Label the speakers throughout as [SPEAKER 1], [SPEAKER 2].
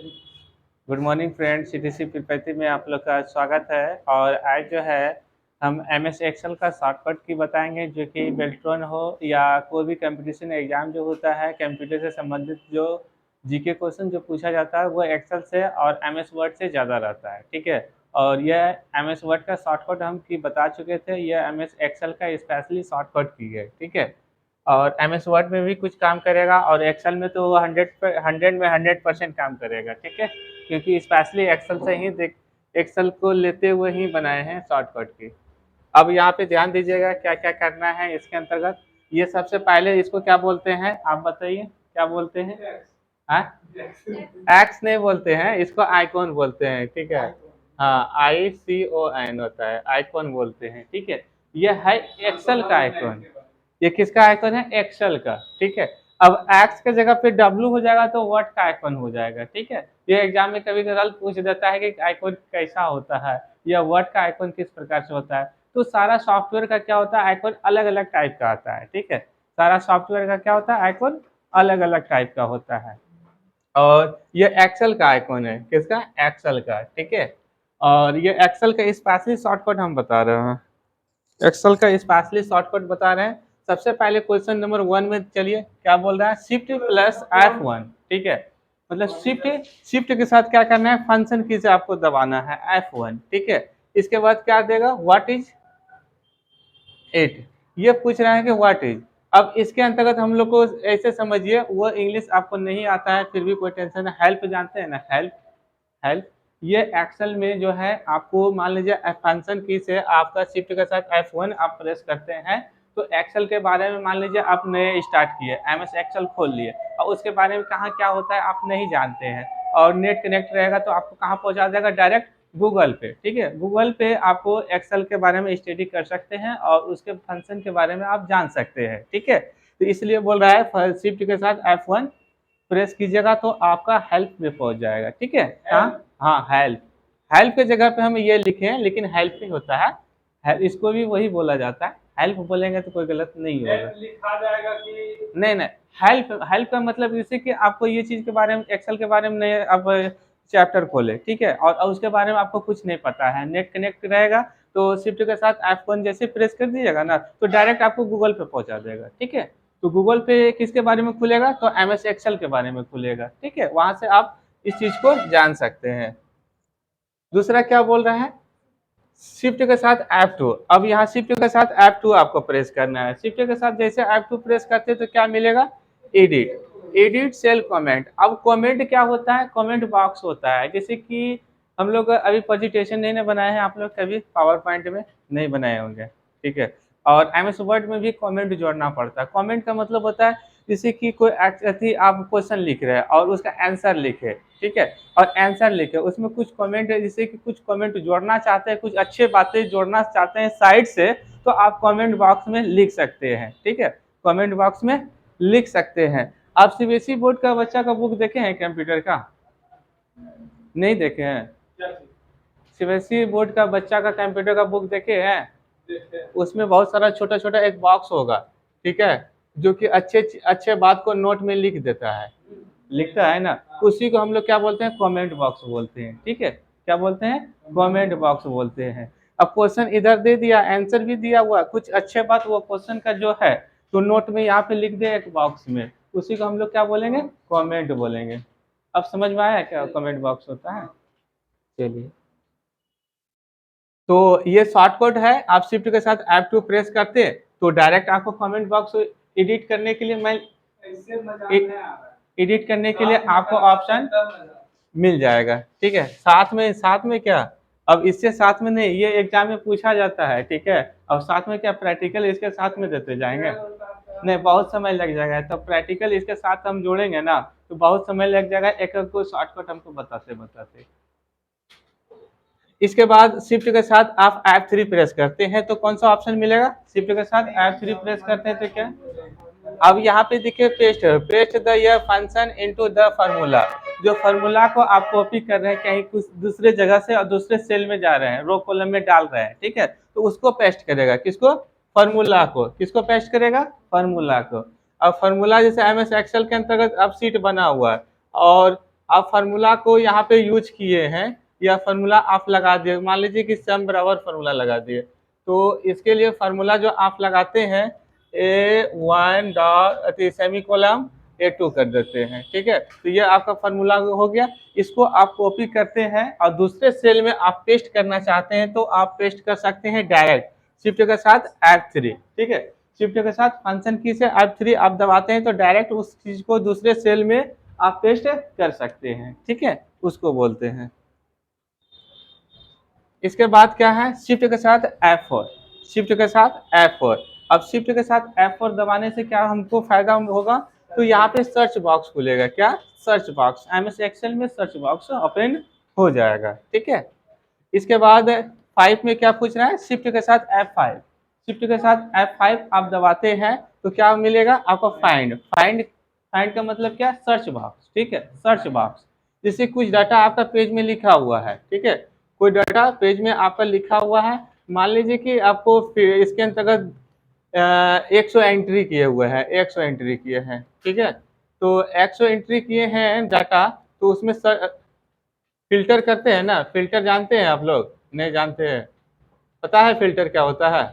[SPEAKER 1] Good morning friends, CTC Tirupati में आप लोग का स्वागत है। और आज जो है हम एमएस एक्सेल का शॉर्टकट की बताएंगे, जो कि बेल्ट्रॉन हो या कोई भी कंपटीशन एग्जाम जो होता है कंप्यूटर से संबंधित, जो जीके क्वेश्चन जो पूछा जाता है वो एक्सेल से और एमएस वर्ड से ज़्यादा रहता है। ठीक है। और यह एमएस वर्ड का शॉर्टकट हम की बता चुके थे, यह एमएस एक्सेल का स्पेशली शॉर्टकट की है। ठीक है। और एमएस वर्ड में भी कुछ काम करेगा और एक्सेल में तो वो 100 में 100% काम करेगा। ठीक है। क्योंकि स्पेशली एक्सेल से ही एक्सेल को लेते हुए ही बनाए हैं शॉर्टकट की। अब यहाँ पे ध्यान दीजिएगा क्या क्या करना है इसके अंतर्गत। ये सबसे पहले इसको क्या बोलते हैं, आप बताइए क्या बोलते हैं? एक्स नहीं बोलते हैं, इसको आइकॉन बोलते हैं। ठीक है। हाँ, ICON होता है, आइकॉन बोलते हैं। ठीक है। ये है एक्सेल का आइकॉन। ये किसका आइकॉन है? एक्सेल का। ठीक है। अब एक्स के जगह पे W हो जाएगा तो वर्ड का आइकॉन हो जाएगा। ठीक है। ये एग्जाम में कभी कभार पूछ देता है कि आइकॉन कैसा होता है या वर्ड का आइकॉन किस प्रकार से होता है। तो सारा सॉफ्टवेयर का क्या होता है, आइकॉन अलग अलग टाइप का आता है। ठीक है। सारा सॉफ्टवेयर का क्या होता है, आइकॉन अलग अलग टाइप का होता है। और ये एक्सेल का आइकॉन है, किसका? एक्सेल का। ठीक है। और ये एक्सेल का स्पेशली शॉर्टकट हम बता रहे हैं, एक्सेल का स्पेशली शॉर्टकट बता रहे हैं। सबसे पहले क्वेश्चन नंबर 1 में चलिए क्या बोल रहा है, शिफ्ट प्लस F1। ठीक है। मतलब शिफ्ट के साथ क्या करना है, फंक्शन की से आपको दबाना है F1। ठीक है। इसके बाद क्या देगा, व्हाट इज 8, ये पूछ रहा है कि व्हाट इज। अब इसके अंतर्गत हम लोग को ऐसे समझिए, वो इंग्लिश आपको नहीं आता है फिर भी कोई टेंशन है, हेल्प जानते हैं ना, हेल्प। हेल्प ये एक्सेल में जो है आपको मान लीजिए फंक्शन की से आपका शिफ्ट के साथ F1 आप प्रेस करते हैं तो एक्सेल के बारे में मान लीजिए आप नए स्टार्ट किए, एमएस एक्सेल खोल लिए और उसके बारे में कहाँ क्या होता है आप नहीं जानते हैं और नेट कनेक्ट रहेगा तो आपको कहाँ पहुँचा देगा, डायरेक्ट गूगल पे। ठीक है। गूगल पे आपको एक्सेल के बारे में स्टडी कर सकते हैं और उसके फंक्शन के बारे में आप जान सकते हैं। ठीक है। तो इसलिए बोल रहा है शिफ्ट के साथ F1 प्रेस कीजिएगा तो आपका हेल्प में पहुंच जाएगा। ठीक है। हाँ, हेल्प। हेल्प के जगह पे हम ये लिखे हैं लेकिन हेल्प ही होता है, इसको भी वही बोला जाता है। हेल्प बोलेंगे तो कोई गलत नहीं होगा, लिखा जाएगा कि नहीं नहीं। हेल्प हेल्प का मतलब जैसे कि आपको ये चीज के बारे में, एक्सेल के बारे में नहीं, अब चैप्टर खोले। ठीक है। और उसके बारे में आपको कुछ नहीं पता है, नेट कनेक्ट रहेगा तो शिफ्ट के साथ F1 जैसे प्रेस कर दीजिएगा ना तो डायरेक्ट आपको गूगल पे पहुंचा देगा। ठीक है। तो गूगल पे किसके बारे में खुलेगा, तो एमएस एक्सेल के बारे में खुलेगा। ठीक है। वहां से आप इस चीज को जान सकते हैं। दूसरा क्या बोल रहा है, शिफ्ट के साथ F2। अब यहाँ शिफ्ट के साथ F2 आपको प्रेस करना है। शिफ्ट के साथ जैसे F2 प्रेस करते हैं तो क्या मिलेगा, एडिट सेल कमेंट। अब कमेंट क्या होता है, कमेंट बॉक्स होता है। जैसे कि हम लोग अभी प्रेजेंटेशन नहीं ना बनाए हैं, आप लोग कभी पावर पॉइंट में नहीं बनाए होंगे। ठीक है। और एमएस वर्ड में भी कमेंट जोड़ना पड़ता है। कमेंट का मतलब होता है जैसे कि कोई आप क्वेश्चन लिख रहे हैं और उसका आंसर लिखे। ठीक है। और आंसर लिखे उसमें कुछ कमेंट है, जैसे कि कुछ कमेंट जोड़ना चाहते हैं, कुछ अच्छे बातें जोड़ना चाहते हैं साइड से, तो आप कमेंट बॉक्स में लिख सकते हैं। ठीक है। कमेंट बॉक्स में लिख सकते हैं। आप सीबीएसई बोर्ड का बच्चा का बुक देखे हैं कंप्यूटर का? नहीं देखे हैं? सीबीएसई बोर्ड का बच्चा का कंप्यूटर का बुक देखे हैं? उसमें बहुत सारा छोटा छोटा एक बॉक्स होगा। ठीक है। जो कि अच्छे अच्छे बात को नोट में लिख देता है, लिखता है ना, उसी को हम लोग क्या बोलते हैं, कमेंट बॉक्स बोलते हैं। ठीक है। क्या बोलते हैं, कमेंट बॉक्स बोलते हैं। अब क्वेश्चन इधर दे दिया, आंसर भी दिया हुआ, कुछ अच्छे बात वो क्वेश्चन का जो है तो नोट में यहाँ पे लिख दे एक बॉक्स में, उसी को हम लोग क्या बोलेंगे, कमेंट बोलेंगे। अब समझ में आया क्या कमेंट बॉक्स होता है? चलिए, तो ये शॉर्टकट है। आप शिफ्ट के साथ F2 प्रेस करते तो डायरेक्ट आपको कमेंट बॉक्स एडिट करने के लिए एडिट करने के लिए आपको ऑप्शन मिल जाएगा। ठीक है। साथ में क्या, अब इससे साथ में नहीं, ये एग्जाम में पूछा जाता है। ठीक है। अब साथ में क्या, प्रैक्टिकल इसके साथ में देते जाएंगे, नहीं बहुत समय लग जाएगा। तो प्रैक्टिकल इसके साथ हम जोड़ेंगे ना तो बहुत समय लग जाएगा, एक एक को शॉर्टकट हमको बताते बताते। इसके बाद शिफ्ट के साथ आप F3 प्रेस करते हैं तो कौन सा ऑप्शन मिलेगा, शिफ्ट के साथ F3 प्रेस करते हैं तो क्या, अब यहाँ पे देखिए पेस्ट द ये फंक्शन इनटू द फार्मूला। जो फार्मूला को आप कॉपी कर रहे हैं कहीं कुछ दूसरे जगह से और दूसरे सेल में जा रहे हैं, रो कॉलम में डाल रहे हैं। ठीक है। तो उसको पेस्ट करेगा, किसको, फार्मूला को। किसको पेस्ट करेगा, फार्मूला को। अब फार्मूला जैसे एमएस एक्सेल के अंतर्गत अब सीट बना हुआ है और आप फार्मूला को यहाँ पे यूज किए हैं, या फार्मूला आप लगा दिए, मान लीजिए कि सम बराबर फार्मूला लगा दिए, तो इसके लिए फार्मूला जो आप लगाते हैं A1 dot semi column A2 कर देते हैं, ठीक है। तो ये आपका फार्मूला हो गया। इसको आप कॉपी करते हैं और दूसरे सेल में आप पेस्ट करना चाहते हैं तो आप पेस्ट कर सकते हैं डायरेक्ट शिफ्ट के साथ F3, ठीक है। शिफ्ट के साथ फंक्शन की से F3 आप दबाते हैं तो डायरेक्ट उस चीज को दूसरे सेल में आप पेस्ट कर सकते हैं, ठीक है, उसको बोलते हैं। इसके बाद क्या है, शिफ्ट के साथ F4, शिफ्ट के साथ F4। अब शिफ्ट के साथ F4 दबाने से क्या हमको फायदा होगा, तो यहाँ पे सर्च बॉक्स खुलेगा, क्या, सर्च बॉक्स, MS एक्सेल में सर्च बॉक्स ओपन हो जाएगा, ठीक है। इसके बाद 5 में क्या पूछ रहा है, शिफ्ट के साथ F5, शिफ्ट के साथ F5 आप दबाते हैं तो क्या मिलेगा आपको, फाइंड, फाइंड का मतलब क्या, सर्च बॉक्स, ठीक है, सर्च बॉक्स। जैसे कुछ डाटा आपका पेज में लिखा हुआ है, ठीक है, कोई डाटा पेज में आपका लिखा हुआ है, मान लीजिए कि आपको इसके अंतर्गत 100 एंट्री किए हुए हैं, 100 एंट्री किए हैं, ठीक है। तो 100 एंट्री किए हैं डाटा, तो उसमें फिल्टर करते हैं ना, फिल्टर जानते हैं आप लोग, नहीं जानते हैं, पता है फिल्टर क्या होता है?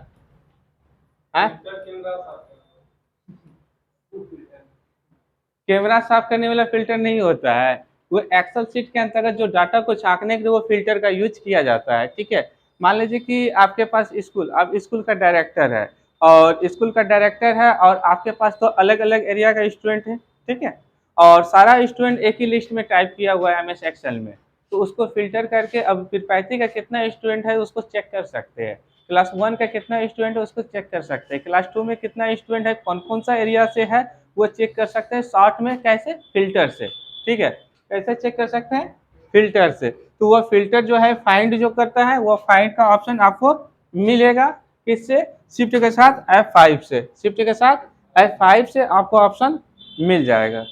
[SPEAKER 1] कैमरा साफ करने वाला फिल्टर नहीं होता है, वो एक्सेल शीट के अंतर्गत जो डाटा को छांकने के लिए वो फिल्टर का यूज किया जाता है, ठीक है। मान लीजिए कि आपके पास स्कूल, आप स्कूल का डायरेक्टर है, और स्कूल का डायरेक्टर है और आपके पास तो अलग अलग एरिया का स्टूडेंट है, ठीक है, और सारा स्टूडेंट एक ही लिस्ट में टाइप किया हुआ है MS एक्सेल में, तो उसको फिल्टर करके अब फिर का कितना स्टूडेंट है उसको चेक कर सकते हैं, क्लास 1 का कितना स्टूडेंट है उसको चेक कर सकते हैं, क्लास 2 में कितना स्टूडेंट है, कौन कौन सा एरिया से है वो चेक कर सकते हैं, शॉर्ट में कैसे, फिल्टर से, ठीक है। कैसे चेक कर सकते हैं, फिल्टर से। तो वह फिल्टर जो है फाइंड जो करता है, वो फाइंड का ऑप्शन आपको मिलेगा किससे, शिफ्ट के साथ F5 से, शिफ्ट के साथ F5 से आपको ऑप्शन मिल जाएगा।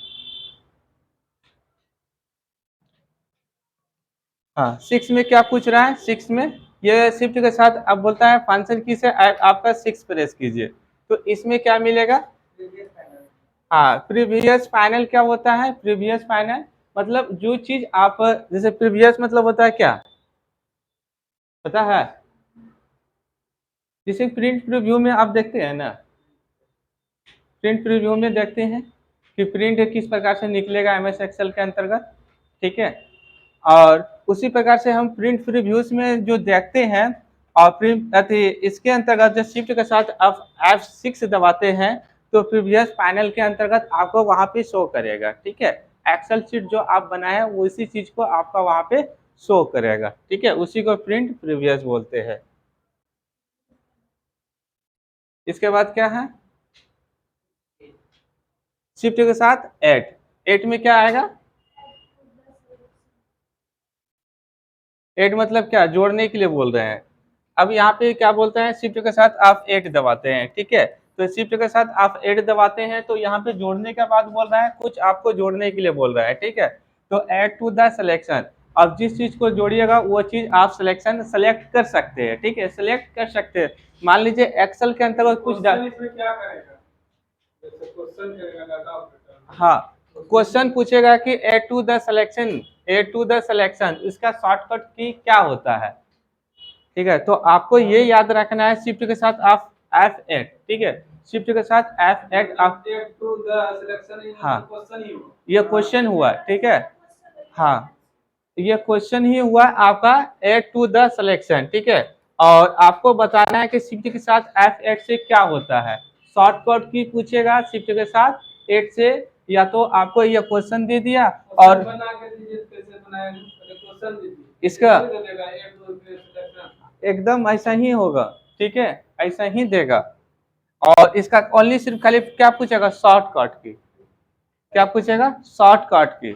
[SPEAKER 1] हाँ, 6 में क्या पूछ रहा है, 6 में ये शिफ्ट के साथ अब बोलता है फंक्शन की से आपका 6 प्रेस कीजिए, तो इसमें क्या मिलेगा, हाँ, प्रीवियस पैनल क्या होता है, प्रीवियस पैनल मतलब जो चीज आप, जैसे प्रीवियस मतलब होता है क्या, पता है, जैसे प्रिंट प्रीव्यू में आप देखते हैं ना, प्रिंट प्रीव्यू में देखते हैं कि प्रिंट किस प्रकार से निकलेगा MS एक्सेल के अंतर्गत, ठीक है। और उसी प्रकार से हम प्रिंट प्रीव्यूज में जो देखते हैं, और प्रिंट इसके अंतर्गत जो शिफ्ट के साथ आप F6 दबाते हैं तो प्रीवियस पैनल के अंतर्गत आपको वहां पे शो करेगा, ठीक है। एक्सेल शीट जो आप बनाए हैं उसी चीज को आपका वहां पे शो करेगा, ठीक है, उसी को प्रिंट प्रीवियस बोलते हैं। इसके बाद क्या है, शिफ्ट के साथ 8 में क्या आएगा, 8 मतलब क्या, जोड़ने के लिए बोल रहे हैं। अब यहाँ पे क्या बोलते हैं, शिफ्ट के साथ आप 8 दबाते हैं, ठीक है, तो शिफ्ट के साथ आप 8 दबाते हैं तो यहाँ पे जोड़ने के बाद बोल रहा है, कुछ आपको जोड़ने के लिए बोल रहा है, ठीक है। तो ऐड टू द सिलेक्शन, अब जिस चीज को जोड़िएगा वो चीज आप सिलेक्शन सेलेक्ट कर सकते हैं, ठीक है, सिलेक्ट कर सकते हैं। मान लीजिए एक्सेल के अंतर्गत कुछ क्या करेगा, हाँ, क्वेश्चन पूछेगा कि A to the selection, A to the selection इसका शॉर्टकट की क्या होता है, ठीक है। तो आपको ये याद रखना है, शिफ्ट के साथ आप F8, ठीक है, शिफ्ट के साथ F8 आप टू द सिलेक्शन, हाँ, ये क्वेश्चन हुआ, ठीक है, हाँ, ये क्वेश्चन ही हुआ आपका ए टू द सिलेक्शन, ठीक है। और आपको बताना है कि शिफ्ट के साथ F8 से क्या होता है, शॉर्टकट की पूछेगा शिफ्ट के साथ 8 से, या तो आपको ये क्वेश्चन दे दिया और इसका एकदम ऐसा ही होगा, ठीक है, ऐसा ही देगा। और इसका ओनली सिर्फ खाली क्या पूछेगा, शॉर्टकट की, क्या पूछेगा, शॉर्टकट की।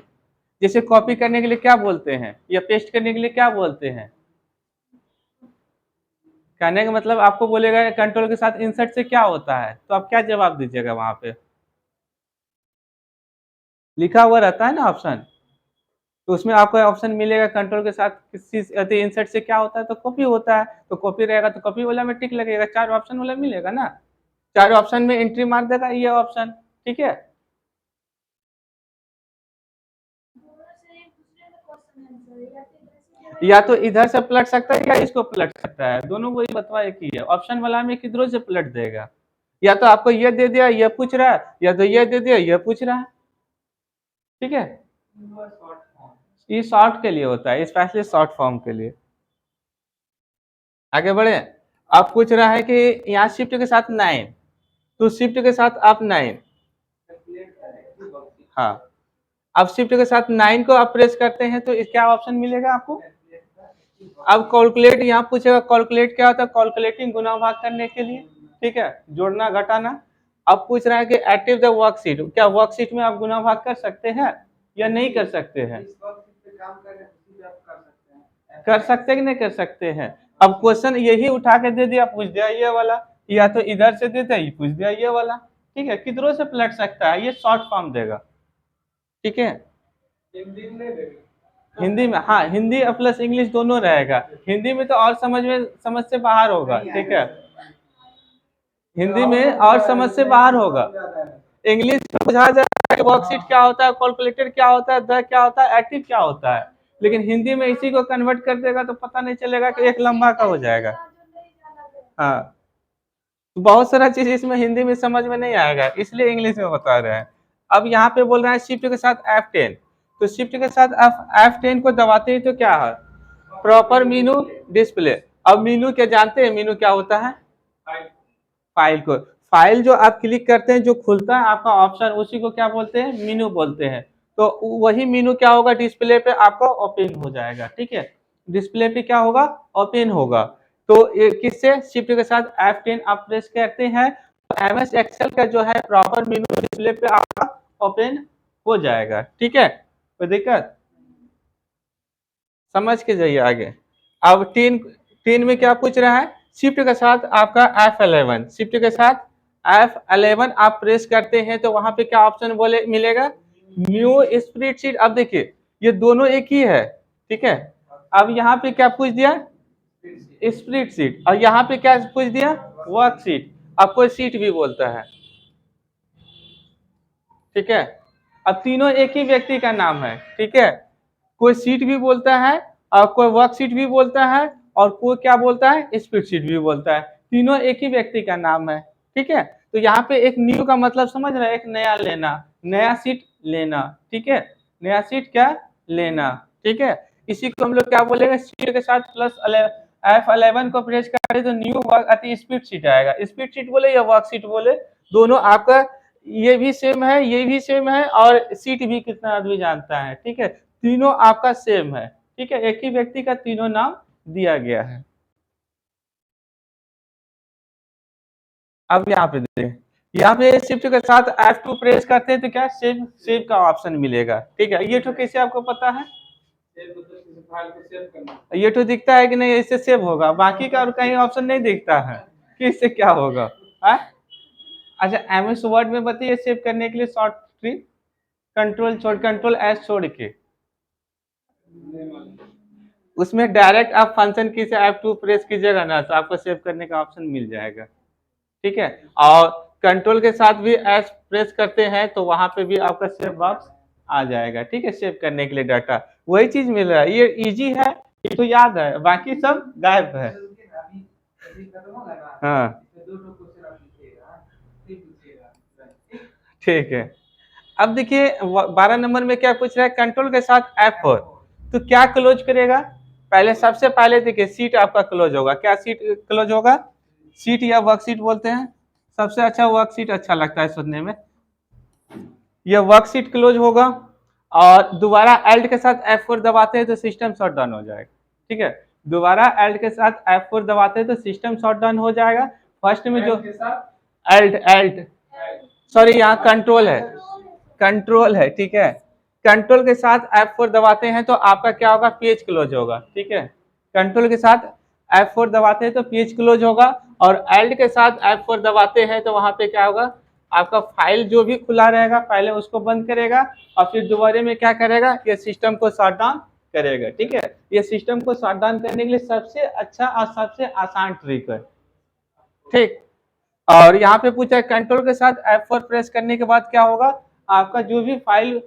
[SPEAKER 1] जैसे कॉपी करने के लिए क्या बोलते हैं, या पेस्ट करने के लिए क्या बोलते हैं, कहने का मतलब आपको बोलेगा कंट्रोल के साथ इंसर्ट से क्या होता है, तो आप क्या जवाब दीजिएगा, वहां पे लिखा हुआ रहता है ना ऑप्शन, तो उसमें आपको ऑप्शन मिलेगा कंट्रोल के साथ किसी इंसर्ट से क्या होता है, तो कॉपी होता है, तो कॉपी रहेगा तो कॉपी वाला में टिक लगेगा, 4 ऑप्शन वाला मिलेगा ना, 4 ऑप्शन में एंट्री मार देगा ये ऑप्शन, ठीक है। या तो इधर से पलट सकता है या इसको पलट सकता है, दोनों वही बतवा एक ही है। ऑप्शन वाला में किधरों से पलट देगा, या तो आपको ये दे दिया ये पूछ रहा है, या तो ये दे दिया ये पूछ रहा है। ठीक है, ये शॉर्ट के लिए होता है, स्पेशली शॉर्ट फॉर्म के लिए। आगे बढ़े। अब पूछ रहा है कि यहाँ शिफ्ट के साथ 9, तो शिफ्ट के साथ आप 9, हाँ, अब शिफ्ट के साथ 9 को आप प्रेस करते हैं तो क्या ऑप्शन मिलेगा आपको। अब कैलकुलेट यहाँ पूछेगा, कैलकुलेट क्या होता है, कैलकुलेटिंग गुना भाग करने के लिए, ठीक है, जोड़ना घटाना। अब पूछ रहा है कि एक्टिव द वर्कशीट, क्या वर्कशीट में आप गुना भाग कर सकते हैं या नहीं कर सकते हैं, कर सकते कि नहीं कर सकते हैं। अब क्वेश्चन यही उठा के दे दिया, पूछ दिया ये वाला, या तो इधर से दे दिया पूछ दिया ये वाला। ठीक है, किधरों से पलट सकता है, ये शॉर्ट फॉर्म देगा। ठीक है, हिंदी में, हाँ, हिंदी प्लस इंग्लिश दोनों रहेगा। हिंदी में तो और समझ से बाहर होगा। ठीक है, हिंदी में और समझ से बाहर होगा। इंग्लिश में बुझा जाएगा वर्कशीट क्या होता है, कैलकुलेटर क्या होता है, द क्या होता है, एक्टिव क्या होता है, लेकिन हिंदी में इसी को कन्वर्ट कर देगा तो पता नहीं चलेगा कि एक लंबा का हो जाएगा। हाँ, बहुत सारा चीज इसमें हिंदी में समझ में नहीं आएगा, इसलिए इंग्लिश में बता रहे हैं। अब यहाँ पे बोल रहा है शिफ्ट के साथ F10, तो शिफ्ट के साथ F10 को दबाते ही तो क्या है, प्रॉपर मीनू डिस्प्ले। अब मीनू क्या जानते हैं, मीनू क्या होता है, फाइल को, फाइल जो आप क्लिक करते हैं जो खुलता है आपका ऑप्शन, उसी को क्या बोलते हैं, मीनू बोलते हैं। तो वही मीनू क्या होगा, डिस्प्ले पे आपको ओपन हो जाएगा। ठीक है, डिस्प्ले पे क्या होगा, ओपन होगा। तो किससे, शिफ्ट के साथ F10 आप प्रेस करते हैं तो MS एक्सेल का जो है प्रॉपर मीनू डिस्प्ले पे आपका ओपन हो जाएगा। ठीक है, कोई दिक्कत, समझ के जाइए आगे। अब तीन में क्या पूछ रहा है, शिफ्ट के साथ आपका F11, शिफ्ट के साथ F11 आप प्रेस करते हैं तो वहां पे क्या ऑप्शन बोले मिलेगा, न्यू स्प्रेडशीट। अब देखिए ये दोनों एक ही है। ठीक है, अब यहाँ पे क्या पूछ दिया, स्प्रेडशीट, और यहाँ पे क्या पूछ दिया, वर्कशीट। अब कोई सीट भी बोलता है। ठीक है, अब तीनों एक ही व्यक्ति का नाम है। ठीक है, कोई सीट भी बोलता है और कोई वर्कशीट भी बोलता है और कोई क्या बोलता है, स्प्रेडशीट भी बोलता है, तीनों एक ही व्यक्ति का नाम है। ठीक है, तो यहाँ पे एक न्यू का मतलब समझ रहे हैं, एक नया लेना, नया सीट लेना। ठीक है, नया सीट क्या लेना। ठीक है, इसी को हम लोग क्या बोलेंगे, सीट के साथ प्लस F11 को प्रेस करें तो न्यू वर्क स्प्रेड शीट आएगा। स्प्रेड शीट बोले या वर्कशीट बोले, दोनों आपका ये भी सेम है, ये भी सेम है, और सीट भी कितना आदमी जानता है। ठीक है, तीनों आपका सेम है। ठीक है, एक ही व्यक्ति का तीनों नाम दिया गया है। अब यहाँ पे देखें, यहाँ पे शिफ्ट के साथ F2 प्रेस करते हैं तो क्या सेव सेव का ऑप्शन मिलेगा। ठीक है, ये तो कैसे आपको पता है, ये तो दिखता है कि नहीं, इससे सेव होगा, बाकी का और कहीं ऑप्शन नहीं दिखता है कि इससे क्या होगा है? अच्छा, MS वर्ड में बताइए सेव करने के लिए शॉर्ट ट्रिक, कंट्रोल एस छोड़ के, उसमें डायरेक्ट आप फंक्शन की से F2 प्रेस कीजिएगा ना तो आपको सेव करने का ऑप्शन मिल जाएगा। ठीक है, और कंट्रोल के साथ भी एस प्रेस करते हैं तो वहां पे भी आपका सेव बॉक्स आ जाएगा। ठीक है, सेव करने के लिए डाटा वही चीज मिल रहा है, ये इजी है, ये तो याद है, बाकी सब गायब है। हाँ, ठीक है। अब देखिए 12 नंबर में क्या पूछ रहा है, कंट्रोल के साथ F4, तो क्या क्लोज करेगा, पहले सबसे पहले देखिए सीट आपका क्लोज होगा, क्या सीट क्लोज होगा, सीट या वर्कशीट बोलते हैं, सबसे अच्छा वर्कशीट अच्छा लगता है सुनने में, यह वर्कशीट क्लोज होगा। और दोबारा एल्ट के साथ F4 दबाते हैं तो सिस्टम शट डाउन हो जाएगा। ठीक है, दोबारा एल्ट के साथ F4 दबाते हैं तो सिस्टम शट डाउन हो जाएगा। फर्स्ट में जो एल्ट एल्ट सॉरी यहाँ कंट्रोल है, कंट्रोल है। ठीक है, कंट्रोल के साथ F4 दबाते हैं तो आपका क्या होगा, पेज क्लोज होगा। ठीक है, कंट्रोल के साथ F4 दबाते हैं तो पेज क्लोज होगा, और एल्ट के साथ F4 दबाते हैं तो वहां पे क्या होगा, आपका फाइल जो भी खुला रहेगा पहले उसको बंद करेगा और फिर दोबारा में क्या करेगा, ये सिस्टम को शट डाउन करेगा। ठीक है, ये सिस्टम को शट डाउन करने के लिए सबसे अच्छा और सबसे आसान ट्रिक है। ठीक, और यहाँ पे पूछा है कंट्रोल के साथ F4 प्रेस करने के बाद क्या होगा, आपका जो भी फाइल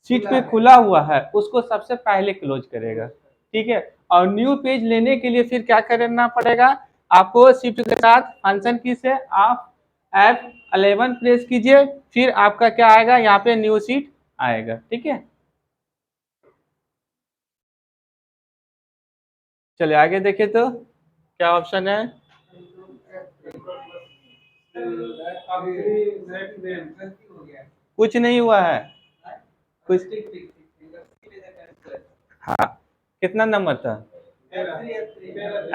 [SPEAKER 1] शीट पे खुला हुआ है उसको सबसे पहले क्लोज करेगा, ठीक है। और न्यू पेज लेने के लिए फिर क्या करना पड़ेगा आपको, शिफ्ट के साथ फंक्शन की से आप F11 प्रेस कीजिए, फिर आपका क्या आएगा यहाँ पे न्यू शीट आएगा, ठीक है। चलिए आगे देखिए तो क्या ऑप्शन है। कुछ नहीं हुआ है कुछ। हाँ कितना नंबर था,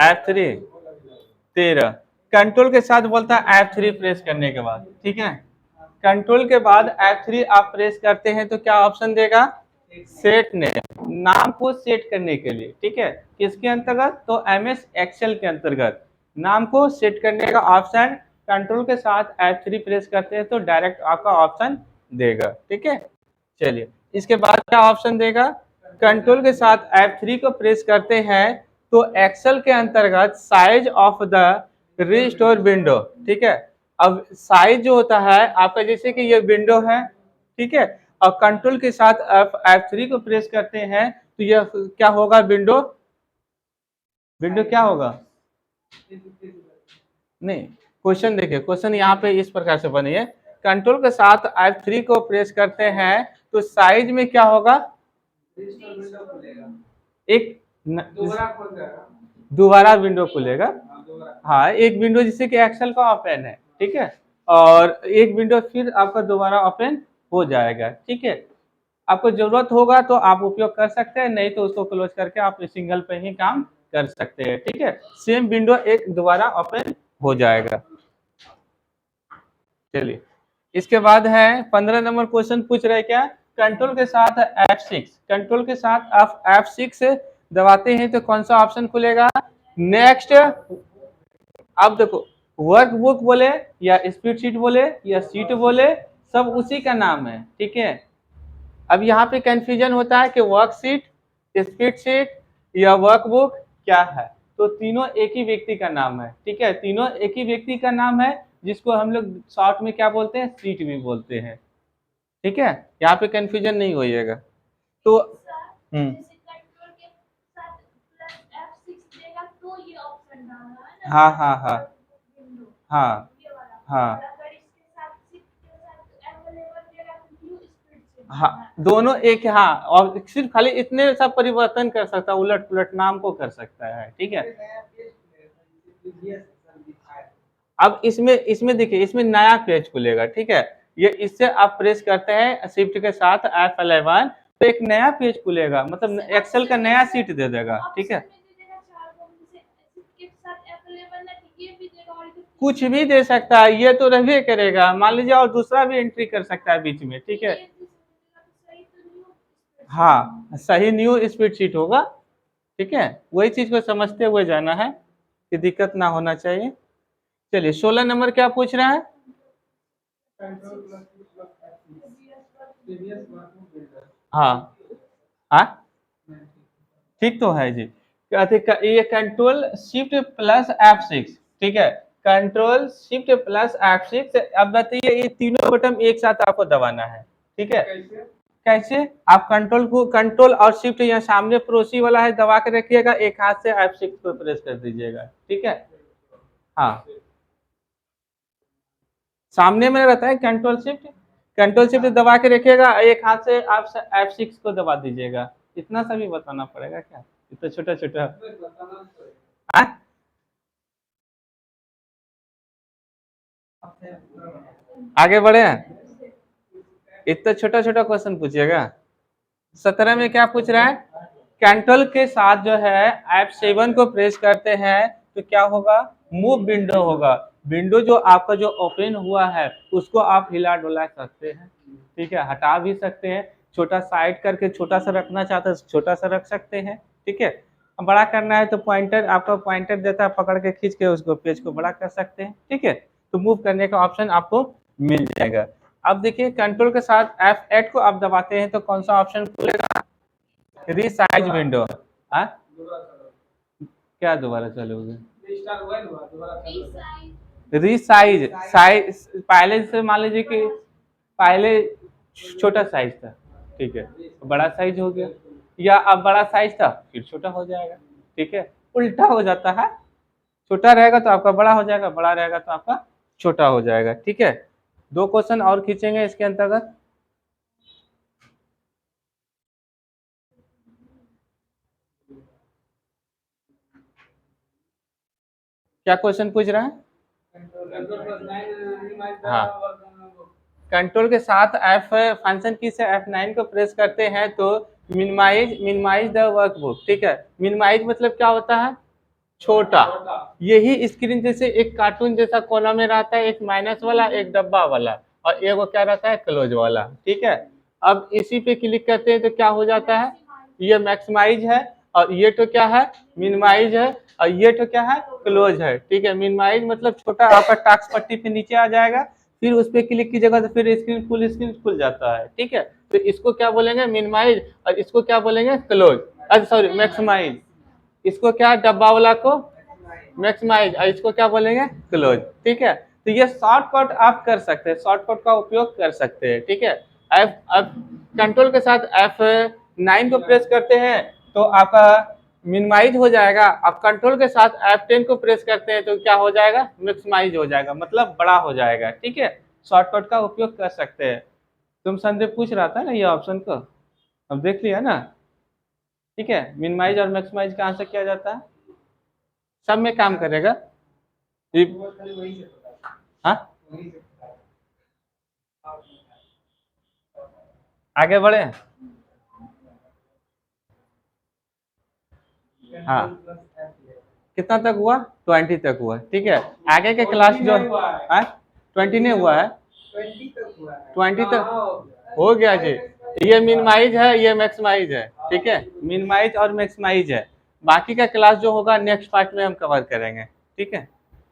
[SPEAKER 1] F3 13। कंट्रोल के साथ बोलता है F3 प्रेस करने के बाद, ठीक है। कंट्रोल के बाद F3 आप प्रेस करते हैं तो क्या ऑप्शन देगा, सेट नेम, नाम को सेट करने के लिए, ठीक है। किसके अंतर्गत, तो MS एक्सेल के अंतर्गत नाम को सेट करने का ऑप्शन कंट्रोल के साथ F3 प्रेस करते हैं तो डायरेक्ट आपका ऑप्शन देगा, ठीक है। चलिए इसके बाद क्या ऑप्शन देगा, कंट्रोल के साथ F3 को प्रेस करते हैं तो एक्सेल के अंतर्गत size of the restore window, ठीक है। अब साइज जो होता है आपका, जैसे कि ये विंडो है, ठीक है, और कंट्रोल के साथ F3 को प्रेस करते हैं तो यह क्या होगा, विंडो विंडो क्या होगा, नहीं क्वेश्चन देखिए, क्वेश्चन यहाँ पे इस प्रकार से बनी है, कंट्रोल के साथ F3 को प्रेस करते हैं तो साइज में क्या होगा, एक दोबारा विंडो खुलेगा, हाँ एक विंडो जिससे कि एक्सेल का ओपन है, ठीक है, और एक विंडो फिर आपका दोबारा ओपन हो जाएगा, ठीक है। आपको जरूरत होगा तो आप उपयोग कर सकते हैं, नहीं तो उसको क्लोज करके आप सिंगल पे ही काम कर सकते हैं, ठीक है। सेम विंडो एक दोबारा ओपन हो जाएगा। चलिए इसके बाद है 15 नंबर क्वेश्चन पूछ रहे क्या, कंट्रोल के साथ F6, कंट्रोल के साथ आप F6 दबाते हैं तो कौन सा ऑप्शन खुलेगा, नेक्स्ट। अब देखो वर्कबुक बोले या स्प्रेडशीट बोले या सीट बोले, सब उसी का नाम है, ठीक है। अब यहाँ पे कंफ्यूजन होता है कि वर्कशीट, स्प्रेडशीट या वर्कबुक क्या है, तो तीनों एक ही व्यक्ति का नाम है, ठीक है, तीनों एक ही व्यक्ति का नाम है, जिसको हम लोग शॉर्ट में क्या बोलते हैं, सीट भी बोलते हैं, ठीक है। यहाँ पे कंफ्यूजन नहीं होइएगा। तो हाँ हाँ हाँ हाँ हाँ हाँ दोनों एक, हाँ और सिर्फ खाली इतने सा परिवर्तन कर सकता है, उलट पुलट नाम को कर सकता है, ठीक है। अब इसमें इसमें देखिए, इसमें नया पेज खुलेगा, ठीक है। ये इससे आप प्रेस करते हैं शिफ्ट के साथ F11 तो एक नया पेज खुलेगा, मतलब एक्सेल का नया सीट दे देगा, ठीक है। कुछ भी दे सकता है, ये तो रहबे करेगा, मान लीजिए और दूसरा भी एंट्री कर सकता है बीच में, ठीक है। हाँ सही न्यू स्प्रेडशीट होगा, ठीक है, वही चीज को समझते हुए जाना है कि दिक्कत ना होना चाहिए। चलिए 16 नंबर क्या पूछ रहा है, हाँ हाँ ठीक तो है जी। ये कंट्रोल शिफ्ट प्लस F6, ठीक है, कंट्रोल शिफ्ट प्लस F6। अब बताइए ये तीनों बटन एक साथ आपको दबाना है, ठीक है। कैसे, आप कंट्रोल को, कंट्रोल और शिफ्ट यहाँ सामने पड़ोसी वाला है दबा के रखिएगा, एक हाथ से F6 को प्रेस कर दीजिएगा, ठीक है। हाँ सामने में रहता है कंट्रोल शिफ्ट दबा के रखिएगा, एक हाथ से आप F6 को दबा दीजिएगा, इतना सा भी बताना पड़ेगा क्या, इतना छोटा छोटा। आगे बढ़े, इतना छोटा छोटा क्वेश्चन पूछिएगा। 17 में क्या पूछ रहा है, कंट्रोल के साथ जो है F7 को प्रेस करते हैं तो क्या होगा, मूव विंडो होगा, विंडो जो आपका जो ओपन हुआ है उसको आप हिला डुला सकते हैं, ठीक है, हटा भी सकते हैं, छोटा साइड करके छोटा सा रखना चाहते हैं छोटा सा रख सकते हैं, ठीक है। बड़ा करना है तो पॉइंटर, आपका पॉइंटर देता है, पकड़ के खींच के उसको पेज को बड़ा कर सकते हैं, ठीक है। तो मूव करने का ऑप्शन आपको मिल जाएगा। अब देखिए कंट्रोल के साथ F8 को आप दबाते हैं तो कौन सा ऑप्शन खुलेगा, रीसाइज विंडो। क्या दोबारा चलोगे, रीसाइज साइज, पहले से मान लीजिए कि पहले छोटा साइज था, ठीक है, बड़ा साइज हो गया, या अब बड़ा साइज था फिर छोटा हो जाएगा, ठीक है, उल्टा हो जाता है, छोटा रहेगा तो आपका बड़ा हो जाएगा, बड़ा रहेगा तो आपका छोटा हो जाएगा, ठीक है। 2 क्वेश्चन और खींचेंगे इसके अंतर्गत। क्या क्वेश्चन पूछ रहा है? हाँ, कंट्रोल के साथ F फंक्शन की से F9 को प्रेस करते हैं तो मिनिमाइज द वर्कबुक, ठीक है। मिनिमाइज मतलब क्या होता है? छोटा। यही स्क्रीन जैसे एक कार्टून जैसा कोना में रहता है, एक माइनस वाला, एक डब्बा वाला, और एक वो क्या रहता है, क्लोज वाला, ठीक है। अब इसी पे क्लिक करते हैं तो क्या हो जाता है, ये मैक्सिमाइज है, और ये तो क्या है, मिनिमाइज है, और ये तो क्या है, क्लोज है, ठीक है। मिनिमाइज मतलब छोटा, आपका टास्क पट्टी पे नीचे आ जाएगा, फिर उस पर क्लिक कीजिएगा तो फिर स्क्रीन खुल जाता है, ठीक है। तो इसको क्या बोलेंगे, मिनिमाइज, और इसको क्या बोलेंगे, क्लोज, अच्छा सॉरी मैक्सिमाइज। इसको क्या, डब्बा वाला को मैक्सिमाइज, और इसको क्या बोलेंगे, क्लोज, ठीक है। तो ये शॉर्टकट आप कर सकते हैं, शॉर्टकट का उपयोग कर सकते हैं, ठीक है। अब कंट्रोल के साथ F9 को प्रेस करते हैं तो आपका मिनिमाइज हो जाएगा, अब कंट्रोल के साथ F10 को प्रेस करते हैं तो क्या हो जाएगा, मैक्सिमाइज हो जाएगा, मतलब बड़ा हो जाएगा, ठीक है। शॉर्टकट का उपयोग कर सकते हैं। तुम संजय पूछ रहा था ना ये ऑप्शन को, अब देख लिया ना, ठीक है। मिनिमाइज और मैक्सिमाइज का आंसर किया जाता है, सब में काम करेगा। हाँ, आगे बढ़े। हाँ, कितना तक हुआ, 20 तक हुआ, ठीक है। आगे के क्लास जो 20 नहीं हुआ है, 20 तक हो गया जी। ये मिनिमाइज है, ये मैक्सिमाइज है, ठीक है, मिनिमाइज और मैक्सिमाइज है। बाकी का क्लास जो होगा नेक्स्ट पार्ट में हम कवर करेंगे, ठीक है।